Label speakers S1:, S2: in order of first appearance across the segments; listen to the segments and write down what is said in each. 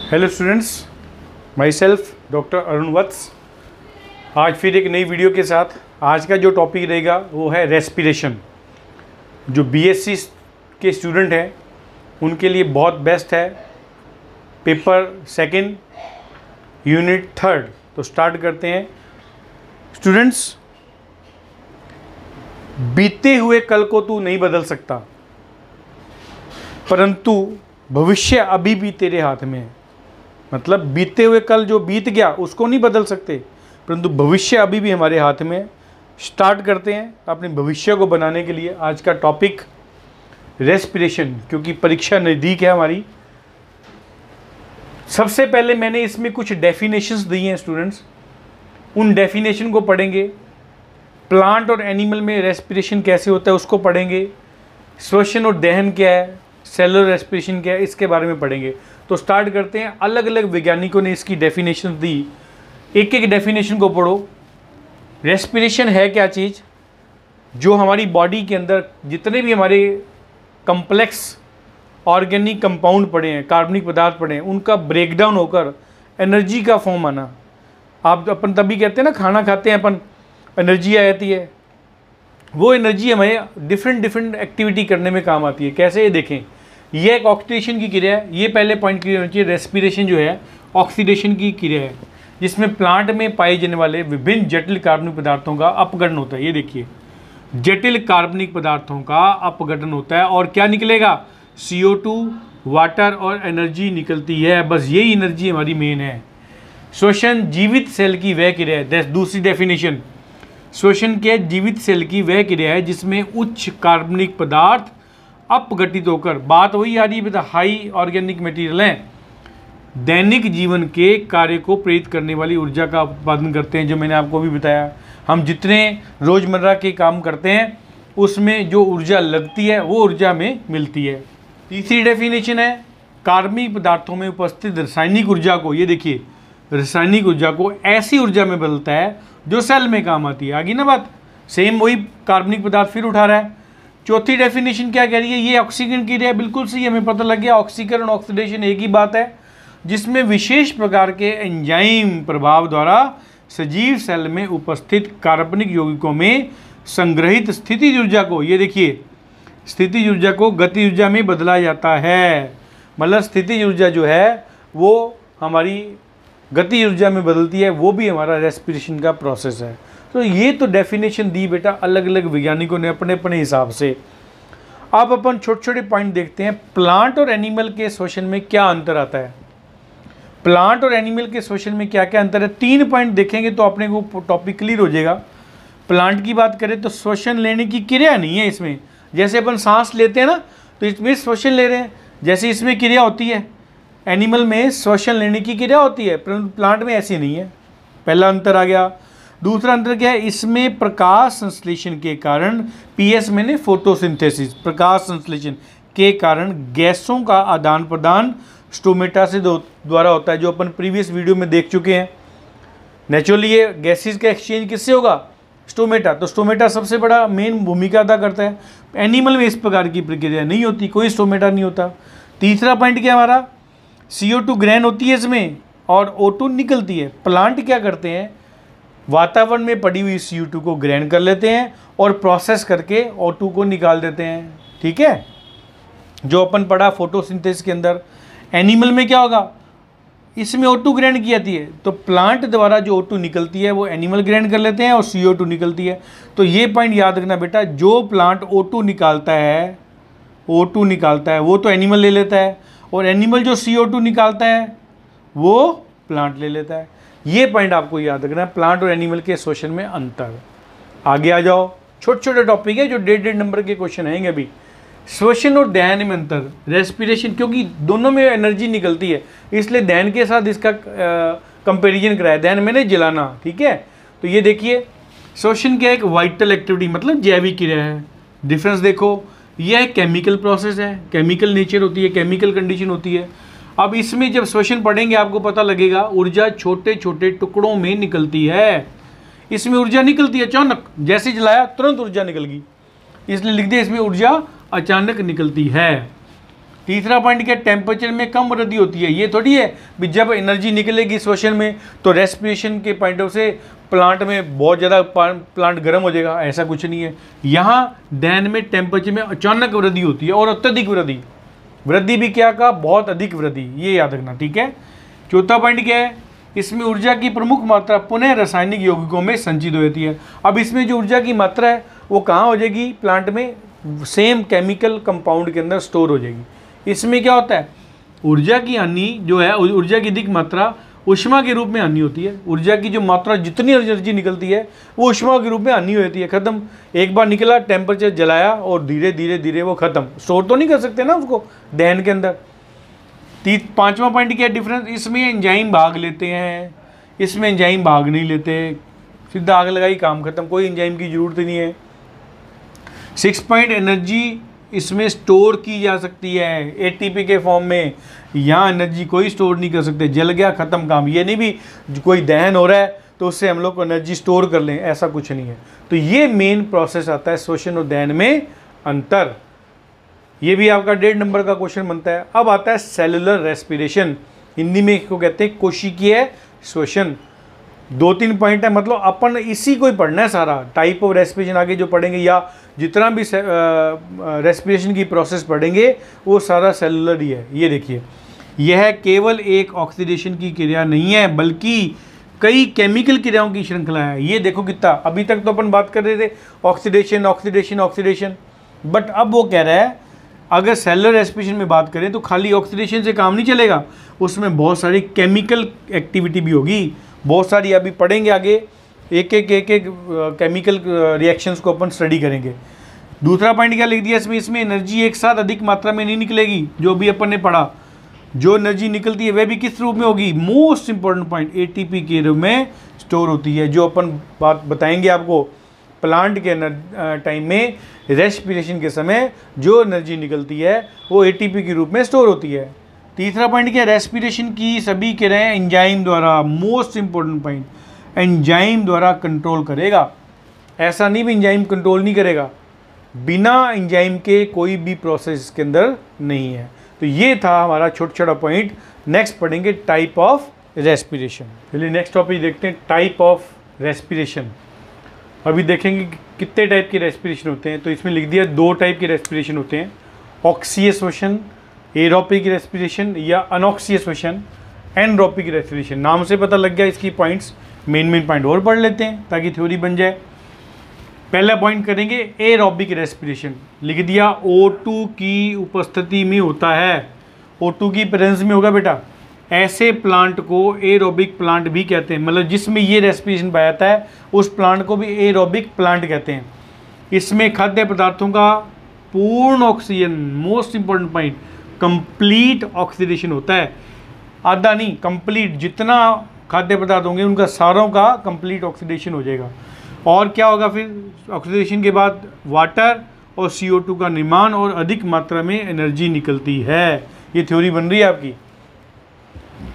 S1: Hello students, myself doctor Arun Vats. आज फिर एक नई वीडियो के साथ। आज का जो टॉपिक रहेगा वो है रेस्पिरेशन। जो बीएससी के स्टूडेंट हैं उनके लिए बहुत बेस्ट है। Paper second unit third. तो स्टार्ट करते हैं स्टूडेंट्स। बीते हुए कल को तू नहीं बदल सकता, परंतु भविष्य अभी भी तेरे हाथ में है। मतलब बीते हुए कल जो बीत गया उसको नहीं बदल सकते, परंतु भविष्य अभी भी हमारे हाथ में है। स्टार्ट करते हैं अपने भविष्य को बनाने के लिए। आज का टॉपिक रेस्पिरेशन, क्योंकि परीक्षा नज़दीक है हमारी। सबसे पहले मैंने इसमें कुछ डेफिनेशंस दी हैं स्टूडेंट्स, उन डेफिनेशन को पढ़ेंगे। प्लांट और एनिमल में रेस्पिरेशन कैसे होता है उसको पढ़ेंगे। श्वसन और दहन क्या है, सेलुलर रेस्पिरेशन क्या है, इसके बारे में पढ़ेंगे। तो स्टार्ट करते हैं। अलग अलग वैज्ञानिकों ने इसकी डेफिनेशन दी, एक एक डेफिनेशन को पढ़ो। रेस्पिरेशन है क्या चीज़? जो हमारी बॉडी के अंदर जितने भी हमारे कम्प्लेक्स ऑर्गेनिक कंपाउंड पड़े हैं, कार्बनिक पदार्थ पड़े हैं, उनका ब्रेकडाउन होकर एनर्जी का फॉर्म आना। आप अपन तभी कहते हैं ना, खाना खाते हैं अपन, एनर्जी आ जाती है। वो एनर्जी हमें डिफरेंट एक्टिविटी करने में काम आती है। कैसे, ये देखें, ये एक ऑक्सीडेशन की क्रिया है। ये पहले पॉइंट क्लियर होना चाहिए। रेस्पिरेशन जो है ऑक्सीडेशन की क्रिया है, जिसमें प्लांट में पाए जाने वाले विभिन्न जटिल कार्बनिक पदार्थों का अपघटन होता है। ये देखिए, जटिल कार्बनिक पदार्थों का अपघटन होता है और क्या निकलेगा? CO2, वाटर और एनर्जी निकलती है। बस यही एनर्जी हमारी मेन है। श्वसन जीवित सेल की वह क्रिया है। दूसरी डेफिनेशन, श्वसन के जीवित सेल की वह क्रिया है जिसमें उच्च कार्बनिक पदार्थ अपघटित होकर, बात वही आ रही है, हाई ऑर्गेनिक मटेरियल हैं, दैनिक जीवन के कार्य को प्रेरित करने वाली ऊर्जा का उत्पादन करते हैं। जो मैंने आपको भी बताया, हम जितने रोज़मर्रा के काम करते हैं उसमें जो ऊर्जा लगती है वो ऊर्जा में मिलती है। तीसरी डेफिनेशन है, कार्बनिक पदार्थों में उपस्थित रासायनिक ऊर्जा को, ये देखिए, रासायनिक ऊर्जा को ऐसी ऊर्जा में बदलता है जो सेल में काम आती है। आगे ना बात, सेम वही कार्बनिक पदार्थ फिर उठा रहा है। चौथी डेफिनेशन क्या कह रही है? ये ऑक्सीकरण की क्रिया। बिल्कुल सही, हमें पता लग गया ऑक्सीकरण ऑक्सीडेशन एक ही बात है, जिसमें विशेष प्रकार के एंजाइम प्रभाव द्वारा सजीव सेल में उपस्थित कार्बनिक यौगिकों में संग्रहित स्थितिज ऊर्जा को, ये देखिए, स्थितिज ऊर्जा को गति ऊर्जा में बदला जाता है। मतलब स्थितिज ऊर्जा जो है वो हमारी गति ऊर्जा में बदलती है, वो भी हमारा रेस्पिरेशन का प्रोसेस है। तो ये तो डेफिनेशन दी बेटा अलग अलग वैज्ञानिकों ने अपने अपने हिसाब से। अब अपन छोटे छोटे पॉइंट देखते हैं। प्लांट और एनिमल के श्वसन में क्या अंतर आता है? प्लांट और एनिमल के श्वसन में क्या क्या अंतर है? 3 पॉइंट देखेंगे तो अपने को टॉपिक क्लियर हो जाएगा। प्लांट की बात करें तो श्वसन लेने की क्रिया नहीं है इसमें। जैसे अपन सांस लेते हैं ना, तो इसमें श्वसन ले रहे हैं, जैसे इसमें क्रिया होती है। एनिमल में श्वसन लेने की क्रिया होती है, परंतु प्लांट में ऐसी नहीं है। पहला अंतर आ गया। दूसरा अंतर क्या है? इसमें प्रकाश संश्लेषण के कारण, PS मैंने फोटोसिंथेसिस, प्रकाश संश्लेषण के कारण गैसों का आदान प्रदान स्टोमेटा से द्वारा होता है, जो अपन प्रीवियस वीडियो में देख चुके हैं। नेचुरली ये गैसेस का एक्सचेंज किससे होगा? स्टोमेटा। तो स्टोमेटा सबसे बड़ा मेन भूमिका अदा करता है। एनिमल में इस प्रकार की प्रक्रिया नहीं होती, कोई स्टोमेटा नहीं होता। तीसरा पॉइंट क्या हमारा? CO2 ग्रहण होती है इसमें और O2 निकलती है। प्लांट क्या करते हैं? वातावरण में पड़ी हुई CO2 को ग्रहण कर लेते हैं और प्रोसेस करके O2 को निकाल देते हैं। ठीक है, जो अपन पढ़ा फोटोसिंथेसिस के अंदर। एनिमल में क्या होगा? इसमें O2 ग्रहण की जाती है, तो प्लांट द्वारा जो O2 निकलती है वो एनिमल ग्रहण कर लेते हैं और CO2 निकलती है। तो ये पॉइंट याद रखना बेटा, जो प्लांट O2 निकालता है, O2 निकालता है, वो तो एनिमल ले लेता है, और एनिमल जो CO2 निकालता है वो प्लांट ले लेता है। ये पॉइंट आपको याद रखना है, प्लांट और एनिमल के श्वसन में अंतर। आगे आ जाओ, छोटे छोटे टॉपिक है जो 1.5 नंबर के क्वेश्चन आएंगे अभी। श्वसन और दहन में अंतर। रेस्पिरेशन, क्योंकि दोनों में एनर्जी निकलती है, इसलिए दहन के साथ इसका कंपैरिजन कराया। दहन मैंने जलाना, ठीक है। तो ये देखिए, श्वसन क्या एक वाइटल एक्टिविटी, मतलब जैविक क्रिया है। डिफरेंस देखो, यह एक केमिकल प्रोसेस है, केमिकल नेचर होती है, केमिकल कंडीशन होती है। अब इसमें जब श्वसन पढ़ेंगे आपको पता लगेगा, ऊर्जा छोटे छोटे टुकड़ों में निकलती है। इसमें ऊर्जा निकलती है अचानक, जैसे जलाया तुरंत ऊर्जा निकल गई, इसलिए लिख दिया इसमें ऊर्जा अचानक निकलती है। तीसरा पॉइंट क्या, टेम्परेचर में कम वृद्धि होती है। ये थोड़ी है भी जब एनर्जी निकलेगी श्वसन में तो रेस्पिरेशन के पॉइंट ऑफ से प्लांट में बहुत ज़्यादा प्लांट गर्म हो जाएगा, ऐसा कुछ नहीं है। यहाँ दहन में टेम्परेचर में अचानक वृद्धि होती है और अत्यधिक वृद्धि, वृद्धि भी क्या का, बहुत अधिक वृद्धि, ये याद रखना, ठीक है। चौथा पॉइंट क्या है, इसमें ऊर्जा की प्रमुख मात्रा पुनः रासायनिक यौगिकों में संचित हो जाती है। अब इसमें जो ऊर्जा की मात्रा है वो कहाँ हो जाएगी, प्लांट में सेम केमिकल कंपाउंड के अंदर स्टोर हो जाएगी। इसमें क्या होता है, ऊर्जा की हानि जो है, ऊर्जा की अधिक मात्रा ऊष्मा के रूप में हानि होती है। ऊर्जा की जो मात्रा, जितनी एनर्जी निकलती है वो ऊष्मा के रूप में हानि हो जाती है, खत्म। एक बार निकला, टेम्परेचर जलाया और धीरे धीरे धीरे वो खत्म, स्टोर तो नहीं कर सकते ना उसको दहन के अंदर। पांचवा पॉइंट क्या है डिफरेंस, इसमें एंजाइम भाग लेते हैं, इसमें एंजाइम भाग नहीं लेते, सीधा आग लगाई काम खत्म, कोई एंजाइम की जरूरत नहीं है। 6 पॉइंट, एनर्जी इसमें स्टोर की जा सकती है एटीपी के फॉर्म में, यहाँ एनर्जी कोई स्टोर नहीं कर सकते, जल गया खत्म काम। ये नहीं भी कोई दहन हो रहा है तो उससे हम लोग को एनर्जी स्टोर कर लें, ऐसा कुछ नहीं है। तो ये मेन प्रोसेस आता है श्वसन और दहन में अंतर। ये भी आपका 1.5 नंबर का क्वेश्चन बनता है। अब आता है सेलुलर रेस्पिरेशन, हिंदी में इसको कहते हैं कोशिकीय श्वसन। 2-3 पॉइंट है, मतलब अपन इसी को ही पढ़ना है सारा। टाइप ऑफ रेस्पिरेशन आगे जो पढ़ेंगे या जितना भी रेस्पिरेशन की प्रोसेस पढ़ेंगे वो सारा सेलुलर ही है। ये देखिए, यह केवल एक ऑक्सीडेशन की क्रिया नहीं है बल्कि कई केमिकल क्रियाओं की श्रृंखला है। ये देखो कितना, अभी तक तो अपन बात कर रहे थे ऑक्सीडेशन ऑक्सीडेशन ऑक्सीडेशन, बट अब वो कह रहा है अगर सेलुलर रेस्पिरेशन में बात करें तो खाली ऑक्सीडेशन से काम नहीं चलेगा, उसमें बहुत सारी केमिकल एक्टिविटी भी होगी, बहुत सारी। अभी पढ़ेंगे आगे, एक केमिकल रिएक्शंस को अपन स्टडी करेंगे। दूसरा पॉइंट क्या लिख दिया इसमें एनर्जी एक साथ अधिक मात्रा में नहीं निकलेगी, जो भी अपन ने पढ़ा। जो एनर्जी निकलती है वह भी किस रूप में होगी, मोस्ट इंपॉर्टेंट पॉइंट, एटीपी के रूप में स्टोर होती है। जो अपन बात बताएंगे आपको, प्लांट के टाइम में रेस्पिरेशन के समय जो एनर्जी निकलती है वो एटीपी के रूप में स्टोर होती है। तीसरा पॉइंट क्या, रेस्पिरेशन की सभी क्रियाएं एंजाइम द्वारा, मोस्ट इंपॉर्टेंट पॉइंट, एंजाइम द्वारा कंट्रोल करेगा। ऐसा नहीं भी एंजाइम कंट्रोल नहीं करेगा, बिना एंजाइम के कोई भी प्रोसेस के अंदर नहीं है। तो ये था हमारा छोटा छोटा पॉइंट। नेक्स्ट पढ़ेंगे टाइप ऑफ रेस्पिरेशन। चलिए नेक्स्ट टॉपिक देखते हैं, टाइप ऑफ रेस्पिरेशन। अभी देखेंगे कितने टाइप के रेस्पिरेशन होते हैं। तो इसमें लिख दिया 2 टाइप के रेस्पिरेशन होते हैं, ऑक्सीय श्वसन, एरोबिक रेस्पिरेशन, या अनऑक्सीय श्वसन, एनरोबिक रेस्पिरेशन। नाम से पता लग गया इसकी पॉइंट्स, मेन पॉइंट और पढ़ लेते हैं ताकि थ्योरी बन जाए। पहला पॉइंट करेंगे एरोबिक रेस्पिरेशन, लिख दिया O2 की उपस्थिति में होता है, O2 की प्रेजेंस में होगा बेटा। ऐसे प्लांट को एरोबिक प्लांट भी कहते हैं, मतलब जिसमें ये रेस्पिरेशन पाया जाता है उस प्लांट को भी एरोबिक प्लांट कहते हैं। इसमें खाद्य पदार्थों का पूर्ण oxygen, most important point, complete oxidation होता है, आधा नहीं, कंप्लीट। जितना खाद्य पदार्थ होंगे उनका सारों का कंप्लीट ऑक्सीडेशन हो जाएगा। और क्या होगा फिर ऑक्सीडेशन के बाद, वाटर और CO2 का निर्माण और अधिक मात्रा में एनर्जी निकलती है। ये थ्योरी बन रही है आपकी।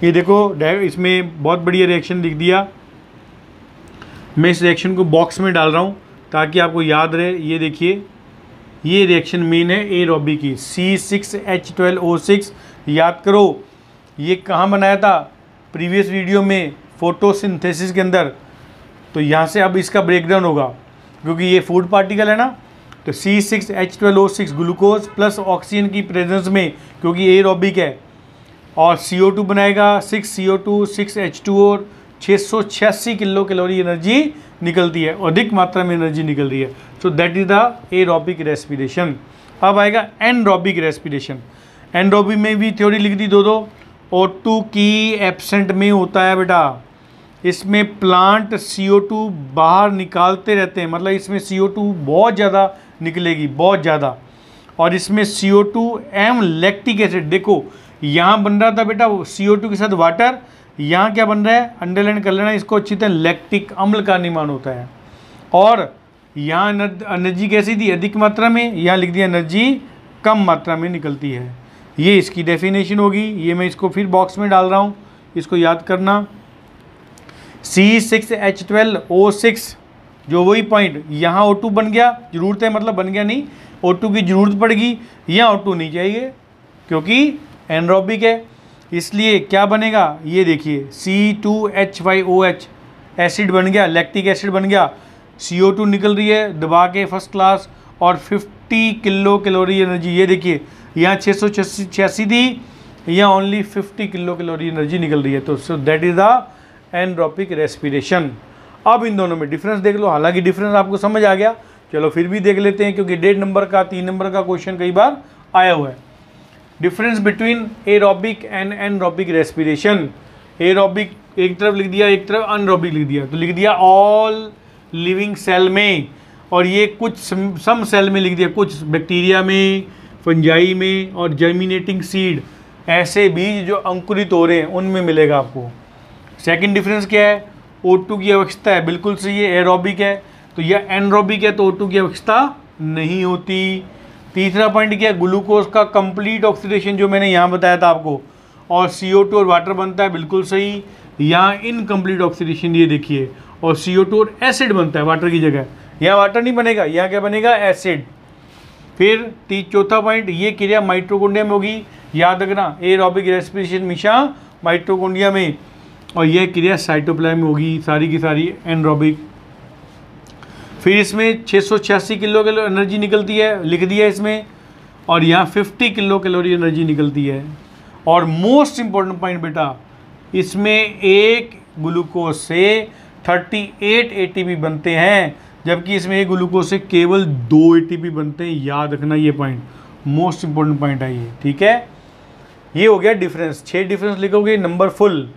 S1: ये देखो इसमें बहुत बढ़िया रिएक्शन लिख दिया, मैं इस रिएक्शन को बॉक्स में डाल रहा हूँ ताकि आपको याद रहे। ये देखिए, ये रिएक्शन मेन है एरोबिक की, C6H12O6। याद करो ये कहाँ बनाया था, प्रीवियस वीडियो में फोटोसिंथेसिस के अंदर। तो यहाँ से अब इसका ब्रेकडाउन होगा क्योंकि ये फूड पार्टिकल है ना। तो C6H12O6 ग्लूकोज प्लस ऑक्सीजन की प्रेजेंस में, क्योंकि एरोबिक है, और CO2 बनाएगा 6CO2 6H2 और 686 किलो कैलोरी एनर्जी निकलती है, अधिक मात्रा में एनर्जी निकल रही है। So that is the aerobic respiration. अब आएगा एनरोबिक रेस्पिरेशन। एनरोबिक में भी थ्योरी लिख दी दो। O2 की एब्सेंट में होता है बेटा। इसमें प्लांट CO2 बाहर निकालते रहते हैं, मतलब इसमें CO2 बहुत ज़्यादा निकलेगी, बहुत ज़्यादा। और इसमें CO2 एवं लैक्टिक एसिड, देखो यहाँ बन रहा था बेटा CO2 के साथ वाटर, यहाँ क्या बन रहा है, अंडरलाइन कर लेना इसको अच्छी तरह, लैक्टिक अम्ल का निर्माण होता है। और यहाँ एनर्जी कैसी थी, अधिक मात्रा में, यहाँ लिख दिया एनर्जी कम मात्रा में निकलती है। ये इसकी डेफिनेशन होगी, ये मैं इसको फिर बॉक्स में डाल रहा हूँ, इसको याद करना। C6H12O6 जो वही पॉइंट, यहाँ O2 बन गया, जरूरत है मतलब बन गया नहीं, O2 की जरूरत पड़ेगी, यहाँ O2 नहीं चाहिए क्योंकि एनरोबिक है। इसलिए क्या बनेगा, ये देखिए C2H5OH एसिड बन गया, लैक्टिक एसिड बन गया, CO2 निकल रही है दबा के फर्स्ट क्लास, और 50 किलो कैलोरी एनर्जी। ये देखिए यहाँ 686 थी, यहाँ ओनली 50 किलो कैलोरी एनर्जी निकल रही है। तो so that is the anaerobic respiration. अब इन दोनों में डिफरेंस देख लो, हालांकि डिफरेंस आपको समझ आ गया, चलो फिर भी देख लेते हैं क्योंकि 1.5 नंबर का 3 नंबर का क्वेश्चन कई बार आया हुआ है। Difference between aerobic and anaerobic respiration. Aerobic एक तरफ लिख दिया, एक तरफ अनरोबिक लिख दिया, तो लिख दिया ऑल लिविंग सेल में, और ये कुछ सम सेल में लिख दिया, कुछ बैक्टीरिया में, फंजाई में, और जर्मिनेटिंग सीड, ऐसे बीज जो अंकुरित हो रहे हैं उनमें मिलेगा आपको। सेकंड डिफरेंस क्या है, O2 की आवश्यकता है, बिल्कुल सही है, एरोबिक है। तो यह एनरोबिक है तो O2 की आवश्यकता नहीं होती। तीसरा पॉइंट क्या है, ग्लूकोज का कंप्लीट ऑक्सीडेशन जो मैंने यहाँ बताया था आपको, और CO2 और वाटर बनता है, बिल्कुल सही। यहाँ इनकम्प्लीट ऑक्सीडेशन, ये देखिए, और CO2 और एसिड बनता है वाटर की जगह, यहाँ वाटर नहीं बनेगा, यहाँ क्या बनेगा, एसिड। फिर चौथा पॉइंट, ये क्रिया माइटोकॉन्ड्रिया में होगी, याद रखना, एरोबिक रेस्पिरेशन हमेशा माइटोकॉन्ड्रिया में, और यह क्रिया साइटोप्लाज्म में होगी, सारी की सारी एनरोबिक। फिर इसमें 686 किलो एनर्जी निकलती है, लिख दिया इसमें, और यहाँ 50 किलो कैलोरी एनर्जी निकलती है। और मोस्ट इम्पॉर्टेंट पॉइंट बेटा, इसमें एक ग्लूकोज से 38 ATP बनते हैं, जबकि इसमें एक ग्लूकोज से केवल 2 ATP बनते हैं। याद रखना ये पॉइंट, मोस्ट इम्पॉर्टेंट पॉइंट है ये, ठीक है। ये हो गया डिफरेंस, 6 डिफरेंस लिखोगे, नंबर फुल।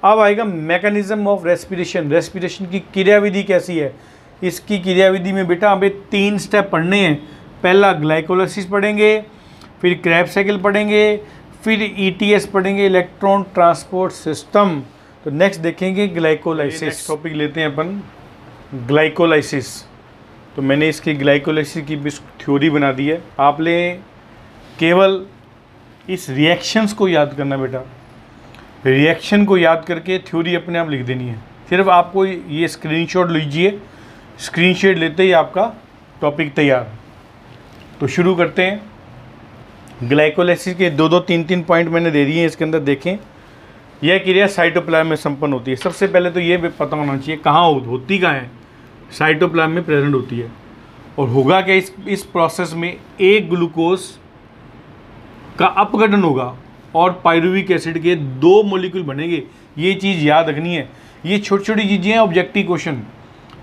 S1: अब आएगा मैकेनिज्म ऑफ रेस्पिरेशन। रेस्पिरेशन की क्रियाविधि कैसी है, इसकी क्रियाविधि में बेटा हमें 3 स्टेप पढ़ने हैं। पहला ग्लाइकोलाइसिस पढ़ेंगे, फिर क्रेब्स साइकिल पढ़ेंगे, फिर ETS पढ़ेंगे, इलेक्ट्रॉन ट्रांसपोर्ट सिस्टम। तो नेक्स्ट देखेंगे ग्लाइकोलाइसिस। टॉपिक लेते हैं अपन ग्लाइकोलाइसिस। तो मैंने इसकी ग्लाइकोलाइसिस की भी थ्योरी बना दी है, आपने केवल इस रिएक्शंस को याद करना बेटा, रिएक्शन को याद करके थ्योरी अपने आप लिख देनी है। सिर्फ आपको ये स्क्रीनशॉट लीजिए, स्क्रीनशॉट लेते ही आपका टॉपिक तैयार। तो शुरू करते हैं। ग्लाइकोलाइसिस के 2-2, 3-3 पॉइंट मैंने दे दिए हैं इसके अंदर, देखें। यह क्रिया साइटोप्लाज्म में संपन्न होती है। सबसे पहले तो ये पता होना चाहिए कहाँ होती कहाँ है, साइटोप्लाज्म में प्रेजेंट होती है। और होगा क्या, इस प्रोसेस में एक ग्लूकोज का अपघटन होगा और पायरुविक एसिड के 2 मॉलिक्यूल बनेंगे। ये चीज़ याद रखनी है, ये छोटी छोटी चीज़ें हैं, ऑब्जेक्टिव क्वेश्चन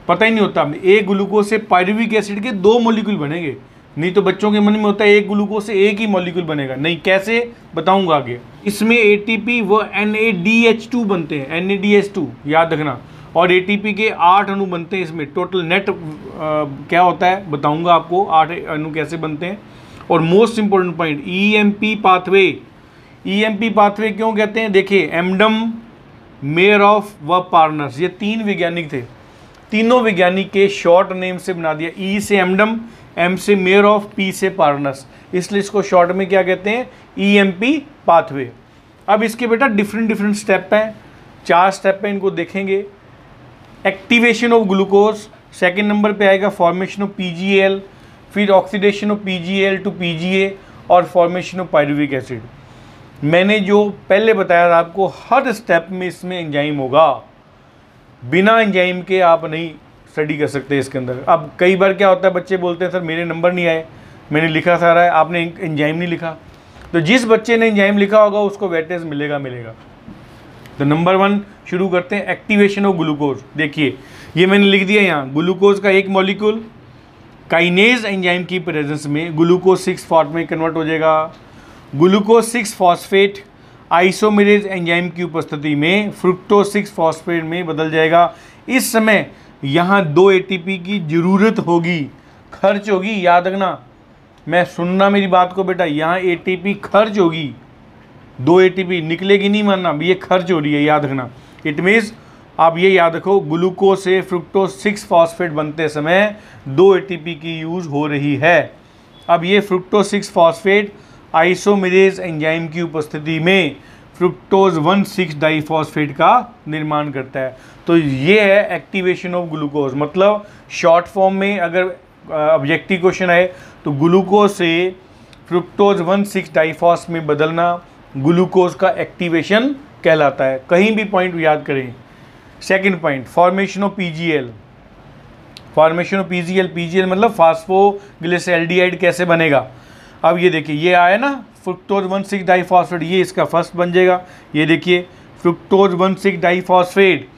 S1: पता ही नहीं होता। एक ग्लूकोज से पायरुविक एसिड के 2 मॉलिक्यूल बनेंगे, नहीं तो बच्चों के मन में होता है एक ग्लूकोज से एक ही मॉलिक्यूल बनेगा, नहीं, कैसे बताऊंगा आगे। इसमें ATP व NADH2 बनते हैं, NADH2 याद रखना, और ATP के 8 अणु बनते हैं इसमें। टोटल नेट क्या होता है बताऊंगा आपको, 8 अणु कैसे बनते हैं। और most important point, EMP pathway. EMP pathway क्यों कहते हैं, देखिए, एमडम, मेयरऑफ व पार्नर्स, ये 3 वैज्ञानिक थे, तीनों वैज्ञानिक के शॉर्ट नेम से बना दिया। E से एमडम, M से मेयरऑफ, P से पार्नर्स, इसलिए इसको शॉर्ट में क्या कहते हैं, EMP पाथवे। अब इसके बेटा डिफरेंट स्टेप हैं, 4 स्टेप हैं, इनको देखेंगे। Activation of glucose, second number पे आएगा फॉर्मेशन ऑफ PGL, फिर oxidation of PGL to PGA, और फॉर्मेशन ऑफ पायरुविक एसिड। मैंने जो पहले बताया था आपको, हर स्टेप में इसमें एंजाइम होगा, बिना एंजाइम के आप नहीं स्टडी कर सकते इसके अंदर। अब कई बार क्या होता है, बच्चे बोलते हैं सर मेरे नंबर नहीं आए, मैंने लिखा सारा है, आपने एंजाइम नहीं लिखा। तो जिस बच्चे ने एंजाइम लिखा होगा उसको वेटेज मिलेगा। तो नंबर 1 शुरू करते हैं, एक्टिवेशन ऑफ ग्लूकोज। देखिए ये मैंने लिख दिया यहाँ, ग्लूकोज का एक मॉलिक्यूल काइनेज एंजाइम की प्रेजेंस में ग्लूकोज 6 फॉस्फेट में कन्वर्ट हो जाएगा। ग्लूकोज 6 फॉस्फेट आइसोमेरेज एंजाइम की उपस्थिति में फ्रुक्टोज 6 फॉस्फेट में बदल जाएगा। इस समय यहाँ 2 ATP की ज़रूरत होगी, खर्च होगी, याद रखना, मैं सुनना मेरी बात को बेटा, यहाँ ATP खर्च होगी, 2 ATP निकलेगी नहीं, मानना ये खर्च हो रही है, याद रखना। इट मीन्स आप ये याद रखो, ग्लूकोज से फ्रुक्टोज 6 फॉस्फेट बनते समय 2 ATP की यूज़ हो रही है। अब ये फ्रुक्टोज 6 फॉस्फेट आइसोमेरेज एंजाइम की उपस्थिति में फ्रुक्टोज 1,6 डाइफॉस्फेट का निर्माण करता है। तो ये है एक्टिवेशन ऑफ ग्लूकोज। मतलब शॉर्ट फॉर्म में अगर ऑब्जेक्टिव क्वेश्चन आए तो ग्लूकोज से फ्रुक्टोज 1,6 डाइफॉस में बदलना ग्लूकोज का एक्टिवेशन कहलाता है। कहीं भी पॉइंट याद करें। Second point, formation of PGL. Formation of PGL, PGL मतलब फास्फोग्लिसरॉल्डिहाइड कैसे बनेगा। अब ये देखिए, ये आया ना फ्रुक्टोज 1,6 डाइफॉस्फेट, ये इसका फर्स्ट बन जाएगा। ये देखिए फ्रुक्टोज 1,6 डाइफॉस्फेट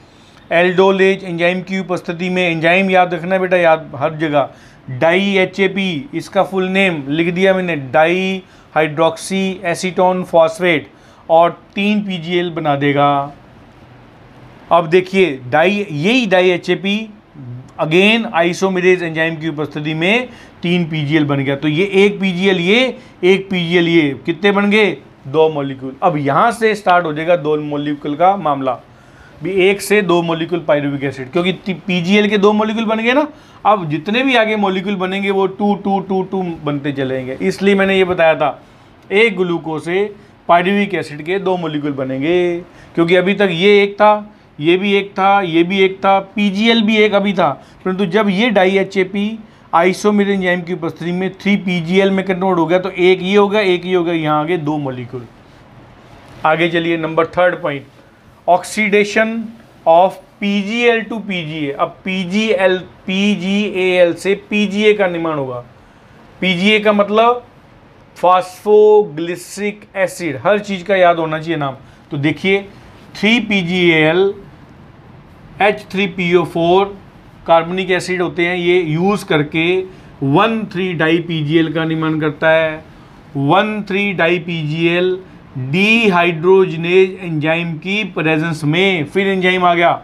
S1: एल्डोलेज एंजाइम की उपस्थिति में, एंजाइम याद रखना बेटा, याद हर जगह, डाई HAP, इसका फुल नेम लिख दिया मैंने, डाई हाइड्रोक्सी एसीटोन फॉस्फेट, और 3 PGL बना देगा। अब देखिए डाई, यही di HAP again isomerase enzyme की उपस्थिति में 3 PGL बन गया। तो ये एक PGL, ये एक PGL, ये कितने बन गए, 2 मॉलिक्यूल। अब यहाँ से स्टार्ट हो जाएगा 2 मॉलिक्यूल का मामला भी, 1 से 2 मॉलिक्यूल पायरुविक एसिड, क्योंकि PGL के 2 मॉलिक्यूल बन गए ना। अब जितने भी आगे मॉलिक्यूल बनेंगे वो 2 2 2 2 बनते चलेंगे। इसलिए मैंने ये बताया था एक ग्लूकोज से पायरुविक एसिड के 2 मॉलिक्यूल बनेंगे, क्योंकि अभी तक ये एक था, ये भी एक था, ये भी एक था, PGL भी एक अभी था, परंतु जब ये डाई HAP आइसोमेरेज एंजाइम की उपस्थिति में 3 PGL में कन्वर्ट हो गया, तो एक ये होगा, एक ये होगा, यहाँ आगे 2 मॉलिक्यूल। आगे चलिए, number 3 point, oxidation of PGL to PGA। अब PGAL से PGA का निर्माण होगा। PGA का मतलब फास्फोग्लिसरिक एसिड, हर चीज़ का याद होना चाहिए नाम। तो देखिए 3PGAL H3PO4 कार्बनिक एसिड होते हैं, ये यूज़ करके 1,3 डाई PGL का निर्माण करता है। 1,3 डाई PGL डीहाइड्रोजनेज एंजाइम की प्रेजेंस में, फिर एंजाइम आ गया,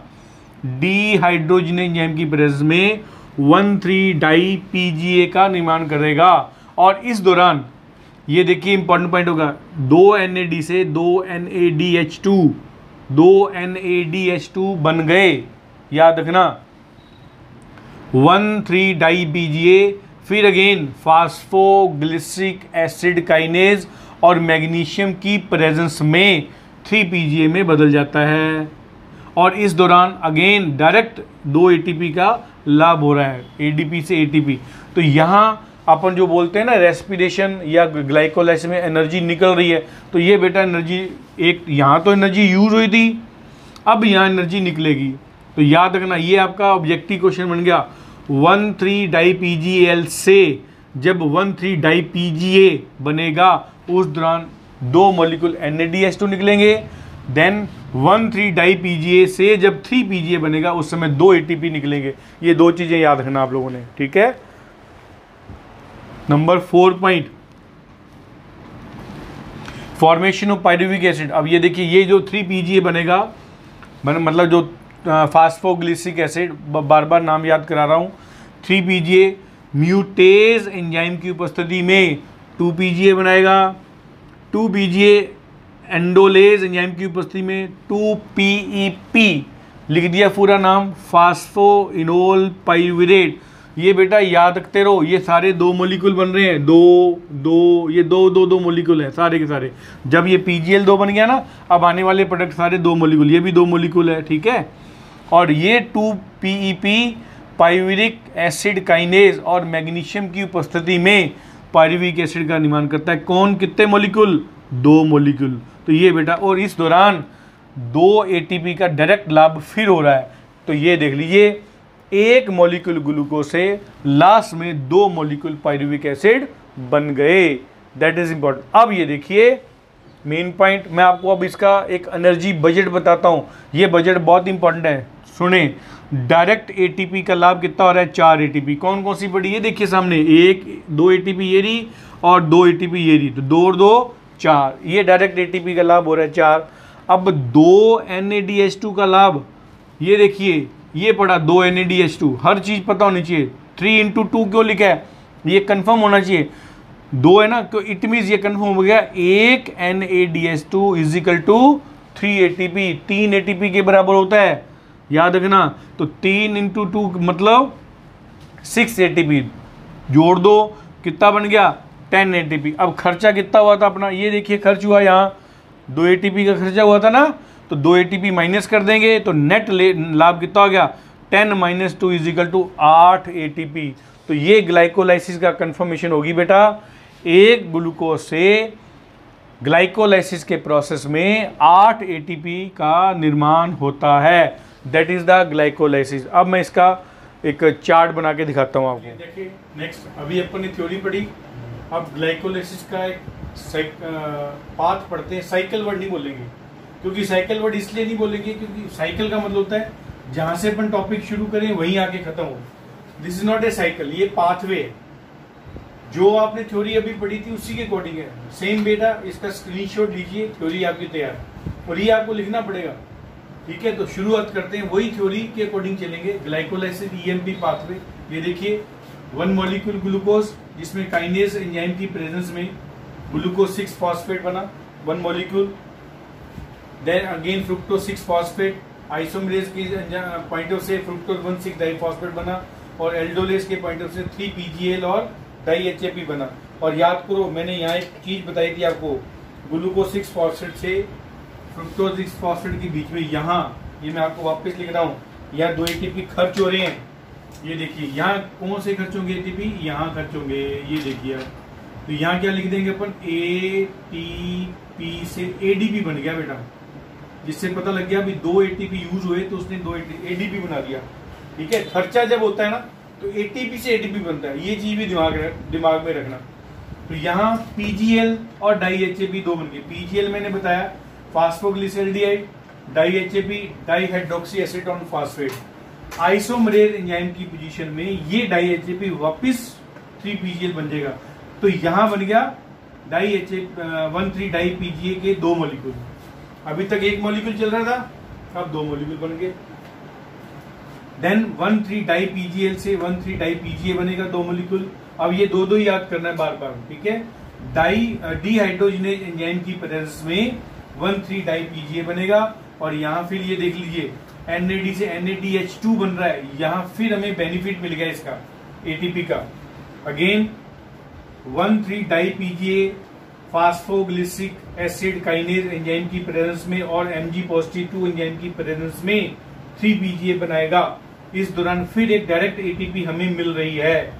S1: डीहाइड्रोजनेज एंजाइम की प्रेजेंस में 1,3 डाई PGA का निर्माण करेगा। और इस दौरान ये देखिए इंपॉर्टेंट पॉइंट होगा, 2 NAD से 2 NADH2 बन गए, याद रखना। 1,3 डाई PGA, फिर अगेन फास्फोग्लिसरिक एसिड काइनेज और मैग्नीशियम की प्रेजेंस में 3 PGA में बदल जाता है। और इस दौरान अगेन डायरेक्ट 2 ATP का लाभ हो रहा है, ADP से ATP। तो यहाँ अपन जो बोलते हैं ना रेस्पिरेशन या ग्लाइकोलाइसिस में एनर्जी निकल रही है, तो ये बेटा एनर्जी, एक यहाँ तो एनर्जी यूज हुई थी, अब यहाँ एनर्जी निकलेगी। तो याद रखना, ये आपका ऑब्जेक्टिव क्वेश्चन बन गया। 1,3 डाई PGAL से जब 1,3 डाई PGA बनेगा, उस दौरान 2 मॉलिक्यूल NADH2 निकलेंगे। देन 1,3 डाई PGA से जब 3 PGA बनेगा, उस समय 2 ATP निकलेंगे। ये 2 चीज़ें याद रखना आप लोगों ने, ठीक है। Number 4 point, formation of pyruvic acid. अब ये देखिए, ये जो 3 PGA बनेगा, मतलब जो फास्फोग्लिसरिक एसिड, बार बार नाम याद करा रहा हूँ, 3 PGA म्यूटेज एंजाइम की उपस्थिति में 2 PGA बनाएगा। 2 PGA एंडोलेज एंजाइम की उपस्थिति में 2 PEP, लिख दिया पूरा नाम, फास्फोइनोल पाइरुवेट। ये बेटा याद रखते रहो, ये सारे 2 मॉलिक्यूल बन रहे हैं, 2 ये 2 मॉलिक्यूल है सारे के सारे। जब ये PGL 2 बन गया ना, अब आने वाले प्रोडक्ट सारे 2 मॉलिक्यूल, ये भी 2 मॉलिक्यूल है, ठीक है। और ये 2 PEP पायरुविक एसिड काइनेज और मैग्नीशियम की उपस्थिति में पायरुविक एसिड का निर्माण करता है। कौन, कितने मॉलिक्यूल, 2 मॉलिक्यूल। तो ये बेटा, और इस दौरान 2 ATP का डायरेक्ट लाभ फिर हो रहा है। तो ये देख लीजिए, एक मॉलिक्यूल ग्लूकोज से लास्ट में 2 मॉलिक्यूल पायरुविक एसिड बन गए। That is important. अब ये देखिए मेन पॉइंट, मैं आपको अब इसका एक एनर्जी बजट बताता हूँ। ये बजट बहुत इंपॉर्टेंट है, सुने। डायरेक्ट ATP का लाभ कितना हो रहा है, 4 ATP। कौन कौन सी पड़ी, ये देखिए सामने, 2 ATP ये रही और 2 ATP ये रही, तो 2 और 2 4, ये डायरेक्ट ATP का लाभ हो रहा है 4। अब 2 NADH2 का लाभ, ये देखिए ये पड़ा 2 NADH2, हर चीज़ पता होनी चाहिए। 3 × 2 क्यों लिखा है, ये कंफर्म होना चाहिए, 2 है ना, तो इट मीन्स ये कंफर्म हो गया, 1 NADH2 is equal to 3 ATP, 3 ATP के बराबर होता है, याद रखना। तो 3 × 2 मतलब 6 ATP, जोड़ दो कितना बन गया, 10 ATP। अब खर्चा कितना हुआ था अपना, ये देखिए खर्च हुआ, यहाँ 2 ATP का खर्चा हुआ था ना, तो 2 ATP माइनस कर देंगे, तो नेट लाभ कितना हो गया, 10 - 2 इज इक्वल टू 8 ATP। तो ये ग्लाइकोलाइसिस का कंफर्मेशन होगी बेटा। एक ग्लूकोज से ग्लाइकोलाइसिस के प्रोसेस में 8 एटीपी का निर्माण होता है। That is the glycolysis. अब मैं इसका एक चार्ट बना के दिखाता हूँ आपको। देखिए नेक्स्ट, अभी अपन ने थ्योरी पढ़ी, अब ग्लाइकोलाइसिस का एक पाथ पढ़ते हैं। साइकिल वर्ड नहीं बोलेंगे, क्योंकि साइकिल वर्ड इसलिए नहीं बोलेंगे क्योंकि साइकिल का मतलब होता है जहां से अपन टॉपिक शुरू करें वहीं आके खत्म हो। This is not a cycle, ये पाथवे है। जो आपने थ्योरी अभी पढ़ी थी उसी के अकॉर्डिंग है। सेम बेटा, इसका स्क्रीनशॉट लीजिए, थ्योरी आपकी तैयार, और ये आपको लिखना पड़ेगा। ठीक है, तो शुरुआत करते हैं, वही थ्योरी के अकॉर्डिंग चलेंगे। ग्लाइकोलाइसिस ईएमपी पाथवे, ये देखिए 1 मॉलिक्यूल ग्लूकोज जिसमें काइनेज एंजाइम की प्रेजेंस में ग्लूकोज 6 फॉस्फेट बना 1 molecule. Then again fructose 6 phosphate, isomerase की पॉइंट ऑफ से फ्रुक्टोज 1,6 डाइफॉस्फेट बना, और एल्डोलेज के पॉइंट ऑफ से 3 PGL और डाईएचएपी बना। और याद करो, मैंने यहाँ एक चीज बताई थी आपको, ग्लूकोज 6 फॉस्फेट से फ्रुक्टोज 6 फॉस्फेट के बीच में यहाँ, ये मैं आपको वापस लिख रहा हूँ, यहाँ 2 एटीपी खर्च हो रहे हैं। ये देखिए यहाँ कौन से खर्च होंगे एटीपी, यहाँ खर्च होंगे, ये देखिए आप। तो यहाँ क्या लिख देंगे अपन, एटीपी से एडीपी बन गया बेटा, जिससे पता लग गया अभी 2 एटीपी यूज हुए तो उसने 2 एडीपी बना दिया। ठीक है, खर्चा जब होता है ना तो एटीपी से एटीपी बनता है, ये चीज भी दिमाग में रखना। तो यहाँ पीजीएल और डाईएचएपी 2 बन गए। पीजीएल मैंने बताया phosphoglyceraldehyde, DHAP dihydroxy acetone phosphate. Isomerase enzyme की पोजीशन में ये डाईएचएपी वापस 3 PGL बन जाएगा। तो यहाँ बन गया डाईएचएपी 1,3 डाई पीजीए के 2 मॉलिक्यूल। अभी तक 1 मॉलिक्यूल चल रहा था, अब 2 मॉलिक्यूल बन गए। देन 1,3 डाई पीजीएल से 1,3 डाई पीजीए बनेगा 2 मॉलिक्यूल। अब ये 2 याद करना है बार बार। ठीक है, डीहाइड्रोजनेज एंजाइम की प्रेजेंस में 1,3 डाई पीजीए बनेगा। और यहाँ फिर ये देख लीजिए NAD से NADH2 बन रहा है, यहाँ फिर हमें बेनिफिट मिल गया इसका एटीपी का। Again 1,3 di PGA phosphoglyceric acid kinase enzyme की प्रेजेंस में और MgP2 एंजाइम की प्रेजेंस में 3 PGA बनाएगा। इस दौरान फिर एक डायरेक्ट एटीपी हमें मिल रही है।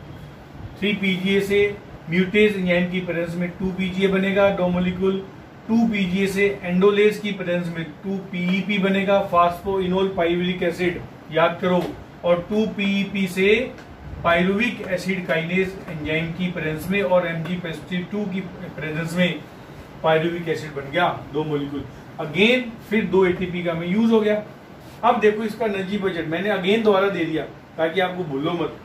S1: 3 PGA से म्यूटेज एंजाइम की प्रेजेंस में 2 PGA बनेगा 2 मॉलिक्यूल। 2 PGA से एंडोलेज की प्रेजेंस में 2 PEP बनेगा फास्फोइनोल पाइरुविक एसिड, याद करो। और 2 PEP से पाइरुविक एसिड काइनेज एंजाइम की प्रेजेंस में और MgP2 की प्रेजेंस में पाइरुविक एसिड बन गया 2 मॉलिक्यूल। अगेन फिर 2 एटीपी का हमें यूज हो गया। अब देखो इसका एनर्जी बजट मैंने अगेन दोबारा दे दिया ताकि आपको भूलो मत।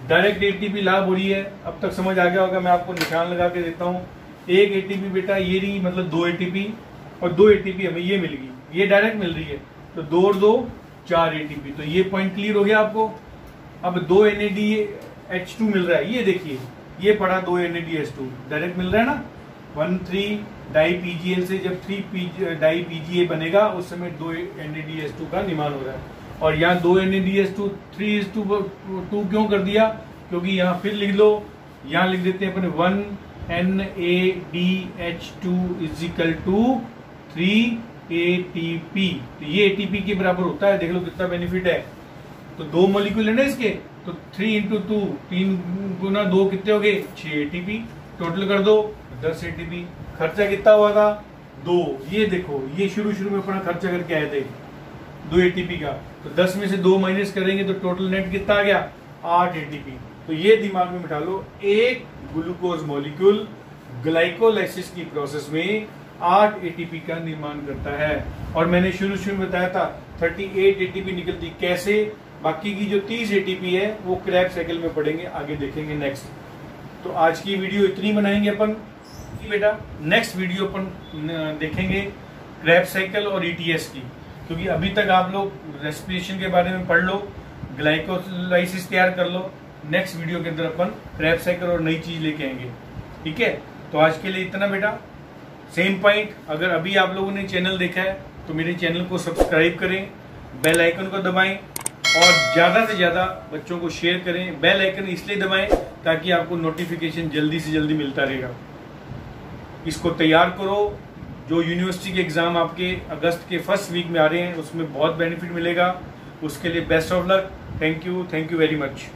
S1: डायरेक्ट एटीपी लाभ हो रही है, अब तक समझ आ गया होगा। मैं आपको निशान लगा के देता हूँ। 1 एटीपी बेटा ये रही, मतलब 2 एटीपी, और 2 एटीपी हमें ये मिल गई, ये डायरेक्ट मिल रही है। तो 2 और 2 4 एटीपी। तो ये पॉइंट क्लियर हो गया आपको। अब 2 NADH2 मिल रहा है, ये देखिए ये पड़ा 2 NADH2 डायरेक्ट मिल रहा है ना। 1,3 डाई पीजीएल से जब 3 डाई पीजीए बनेगा उस समय 2 NADH2 का निर्माण हो रहा है। और यहाँ 2 NADH2 3:2 क्यों कर दिया, क्योंकि यहाँ फिर लिख लो, यहाँ लिख देते हैं अपने 1 NADH2 = 3 ATP। तो ये ATP के बराबर होता है, देख लो कितना बेनिफिट है। तो 2 मॉलिक्यूल है ना इसके, तो 3 × 2 3 × 2 कितने हो गए 6 ATP। टोटल कर दो 10 ATP। खर्चा कितना हुआ था 2। ये देखो ये शुरू में अपना खर्चा करके आए थे 2 ATP का। तो 10 में से 2 माइनस करेंगे तो टोटल नेट कितना आ गया 8 ATP। तो ये दिमाग में बिठा लो, एक ग्लूकोज मॉलिक्यूल ग्लाइकोलाइसिस की प्रोसेस में 8 ATP का निर्माण करता है। और मैंने शुरू में बताया था 38 ATP निकलती कैसे। बाकी की जो 30 ATP है वो क्रैब साइकिल में पढ़ेंगे, आगे देखेंगे नेक्स्ट। तो आज की वीडियो इतनी बनाएंगे अपन बेटा। नेक्स्ट वीडियो अपन देखेंगे क्रैब साइकिल और ETS की, क्योंकि अभी तक आप लोग रेस्पिरेशन के बारे में पढ़ लो, ग्लाइकोलाइसिस तैयार कर लो। नेक्स्ट वीडियो के अंदर अपन क्रैब साइकिल और नई चीज लेके आएंगे। ठीक है, तो आज के लिए इतना बेटा। सेम पॉइंट, अगर अभी आप लोगों ने चैनल देखा है तो मेरे चैनल को सब्सक्राइब करें, बेल आइकन को दबाएं और ज्यादा से ज्यादा बच्चों को शेयर करें। बेल आइकन इसलिए दबाएं ताकि आपको नोटिफिकेशन जल्दी से जल्दी मिलता रहेगा। इसको तैयार करो। जो यूनिवर्सिटी के एग्जाम आपके अगस्त के फर्स्ट वीक में आ रहे हैं उसमें बहुत बेनिफिट मिलेगा। उसके लिए best of luck. Thank you very much.